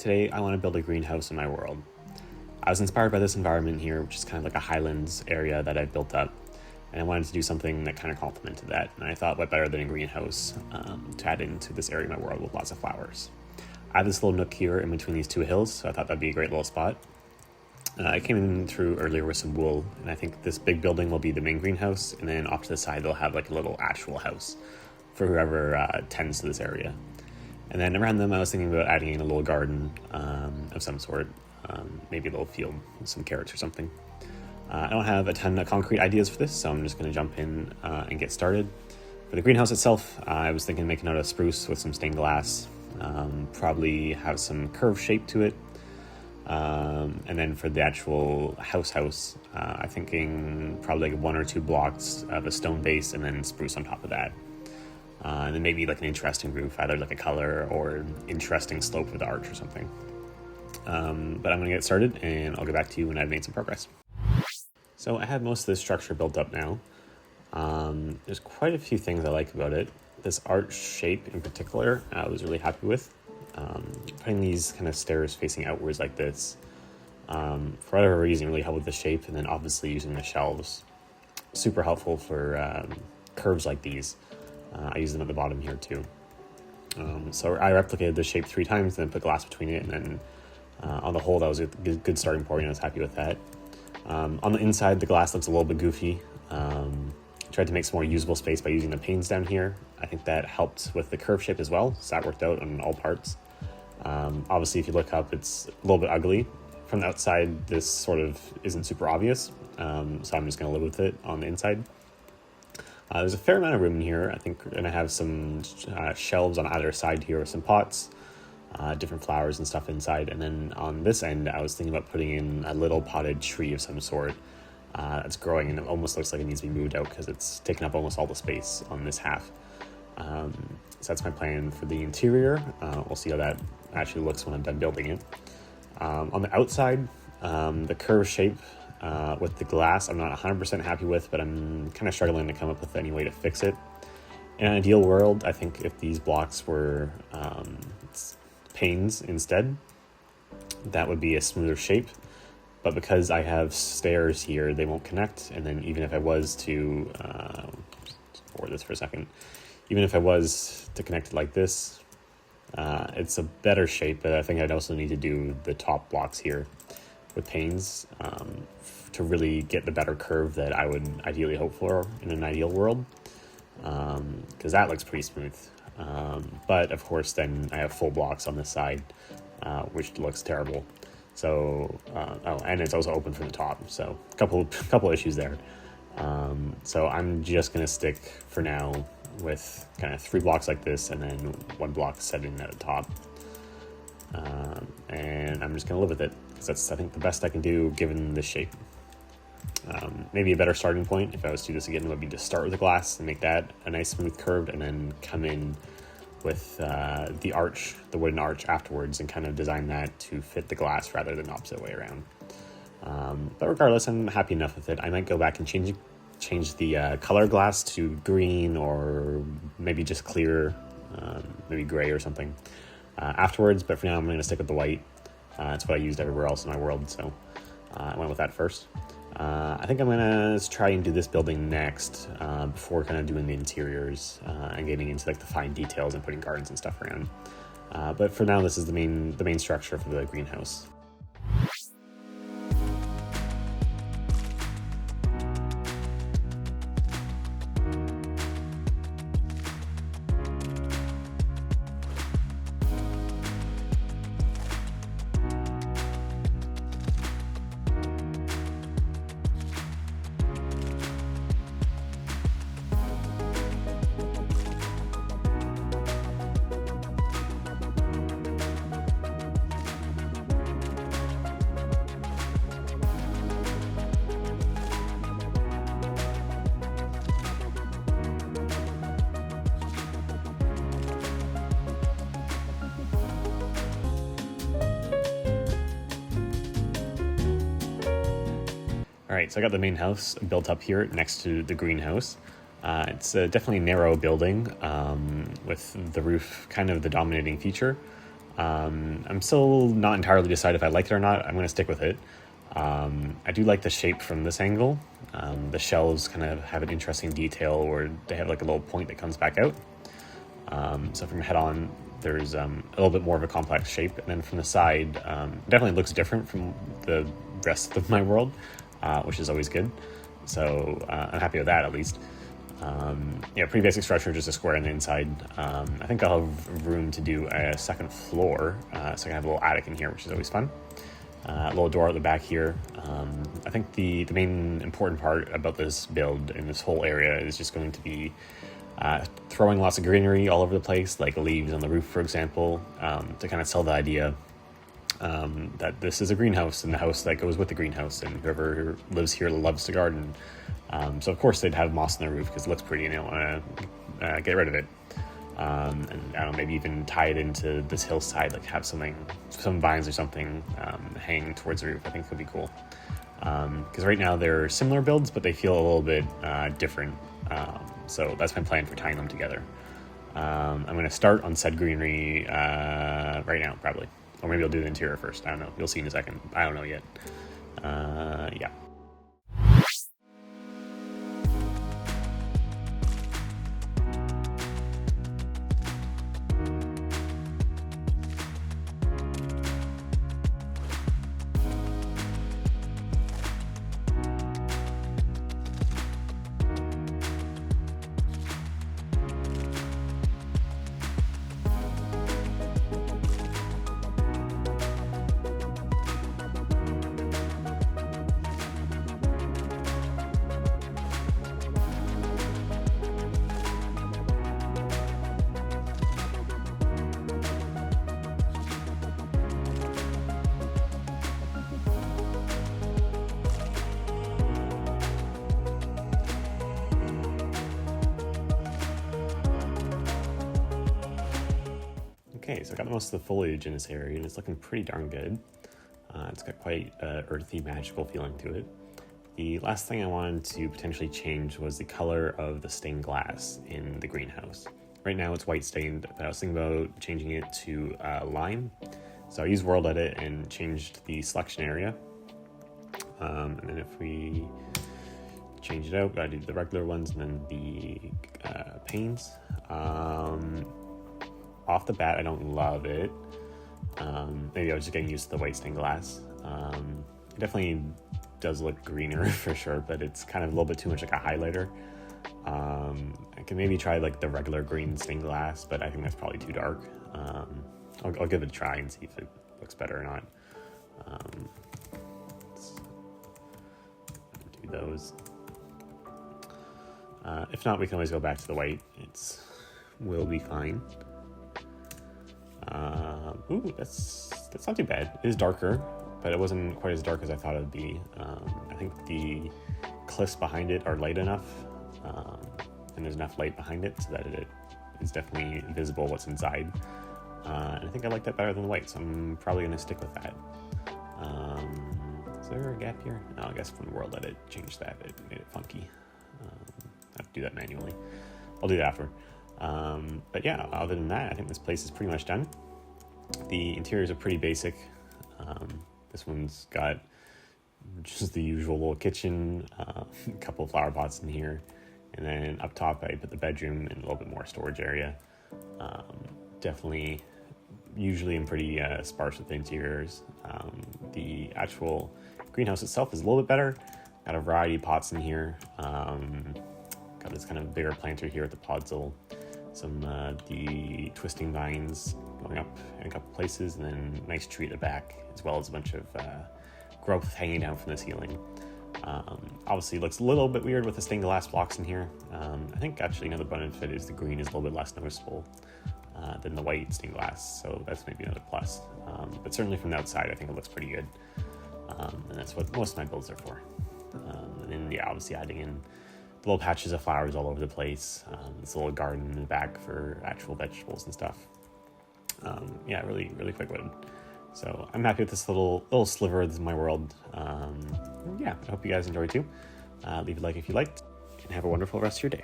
Today I want to build a greenhouse in my world. I was inspired by this environment here, which is kind of like a highlands area that I've built up, and I wanted to do something that kind of complemented that, and I thought what better than a greenhouse to add into this area of my world with lots of flowers. I have this little nook here in between these two hills, so I thought that'd be a great little spot. I came in through earlier with some wool, and I think this big building will be the main greenhouse, and then off to the side they'll have like a little actual house for whoever tends to this area. And then around them I was thinking about adding in a little garden of some sort, maybe a little field with some carrots or something. I don't have a ton of concrete ideas for this, so I'm just going to jump in and get started. For the greenhouse itself, I was thinking of making out of spruce with some stained glass, probably have some curved shape to it. And then for the actual house, I'm thinking probably like 1 or 2 blocks of a stone base and then spruce on top of that. And then maybe like an interesting roof, either like a color or an interesting slope with the arch or something. But I'm going to get started and I'll get back to you when I've made some progress. So I have most of this structure built up now. There's quite a few things I like about it. This arch shape in particular, I was really happy with. Putting these kind of stairs facing outwards like this, for whatever reason, really helped with the shape. And then obviously using the shelves, super helpful for curves like these. I use them at the bottom here too. So I replicated the shape 3 times and then put glass between it. And then on the whole, that was a good starting point. I was happy with that. On the inside, the glass looks a little bit goofy. Tried to make some more usable space by using the panes down here. I think that helped with the curve shape as well, so that worked out on all parts. Obviously, if you look up, it's a little bit ugly. From the outside, this sort of isn't super obvious, so I'm just going to live with it on the inside. There's a fair amount of room in here. I think we're going to have some shelves on either side here with some pots, different flowers and stuff inside. And then on this end, I was thinking about putting in a little potted tree of some sort that's growing, and it almost looks like it needs to be moved out because it's taken up almost all the space on this half. So that's my plan for the interior. We'll see how that actually looks when I'm done building it. On the outside, the curve shape with the glass, I'm not 100% happy with, but I'm kind of struggling to come up with any way to fix it. In an ideal world, I think if these blocks were panes instead, that would be a smoother shape. But because I have stairs here, they won't connect. And then even if I was to, for this for a second, even if I was to connect it like this, it's a better shape, but I think I'd also need to do the top blocks here with panes to really get the better curve that I would ideally hope for in an ideal world, because that looks pretty smooth. But of course, then I have full blocks on this side, which looks terrible. So, and it's also open from the top, so a couple issues there. So I'm just gonna stick for now with kind of 3 blocks like this, and then 1 block set in at the top. And I'm just gonna live with it, because that's, I think, the best I can do given this shape. Maybe a better starting point, if I was to do this again, would be to start with the glass and make that a nice smooth curve, and then come in with the wooden arch afterwards, and kind of design that to fit the glass rather than the opposite way around. But regardless, I'm happy enough with it. I might go back and change the color glass to green, or maybe just clear, maybe gray or something afterwards. But for now, I'm going to stick with the white. It's what I used everywhere else in my world, so I went with that first. I think I'm going to try and do this building next, before kind of doing the interiors and getting into like the fine details and putting gardens and stuff around. But for now, this is the main structure for the greenhouse. All right, so I got the main house built up here next to the greenhouse. It's a definitely narrow building with the roof kind of the dominating feature. I'm still not entirely decided if I like it or not. I'm going to stick with it. I do like the shape from this angle. The shells kind of have an interesting detail where they have like a little point that comes back out. So from head on, there's a little bit more of a complex shape. And then from the side, definitely looks different from the rest of my world, which is always good. So I'm happy with that at least. Pretty basic structure, just a square on the inside. I think I'll have room to do a second floor, so I can have a little attic in here, which is always fun. A little door at the back here. I think the main important part about this build in this whole area is just going to be throwing lots of greenery all over the place, like leaves on the roof, for example, to kind of sell the idea that this is a greenhouse and the house that goes with the greenhouse, and whoever lives here loves to garden. So of course they'd have moss on the roof because it looks pretty and they don't want to get rid of it. And I don't know, maybe even tie it into this hillside, like have some vines or something hanging towards the roof. I think could be cool. Because right now they're similar builds, but they feel a little bit different. So that's my plan for tying them together. I'm going to start on said greenery right now, probably. Or maybe I'll do the interior first. I don't know. You'll see in a second. I don't know yet. Yeah. Okay, so I got most of the foliage in this area and it's looking pretty darn good. It's got quite an earthy, magical feeling to it. The last thing I wanted to potentially change was the color of the stained glass in the greenhouse. Right now it's white stained, but I was thinking about changing it to lime. So I used World Edit and changed the selection area. And then if we change it out, gotta do the regular ones and then the panes. Off the bat, I don't love it. Maybe I was just getting used to the white stained glass. It definitely does look greener for sure, but it's kind of a little bit too much like a highlighter. I can maybe try like the regular green stained glass, but I think that's probably too dark. I'll give it a try and see if it looks better or not. Let's do those. If not, we can always go back to the white. Will be fine. Ooh, that's not too bad. It is darker, but it wasn't quite as dark as I thought it would be. I think the cliffs behind it are light enough, and there's enough light behind it so that it is definitely visible what's inside. And I think I like that better than the white, so I'm probably going to stick with that. Is there a gap here? No, I guess from the World Edit changed that. It made it funky. I have to do that manually. I'll do that after. But yeah, other than that, I think this place is pretty much done. The interiors are pretty basic. This one's got just the usual little kitchen, a couple of flower pots in here, and then up top I put the bedroom and a little bit more storage area. Definitely, usually I'm pretty sparse with the interiors. The actual greenhouse itself is a little bit better. Got a variety of pots in here. Got this kind of bigger planter here at the podzol. Some the twisting vines going up in a couple places, and then a nice tree at the back, as well as a bunch of growth hanging down from the ceiling. Obviously, it looks a little bit weird with the stained glass blocks in here. I think actually another benefit is the green is a little bit less noticeable than the white stained glass, so that's maybe another plus. But certainly from the outside, I think it looks pretty good, and that's what most of my builds are for. And then, yeah, obviously adding in little patches of flowers all over the place. This little garden in the back for actual vegetables and stuff. Yeah, really, really quick wood. So I'm happy with this little sliver of my world. Yeah, I hope you guys enjoy too. Leave a like if you liked, and have a wonderful rest of your day.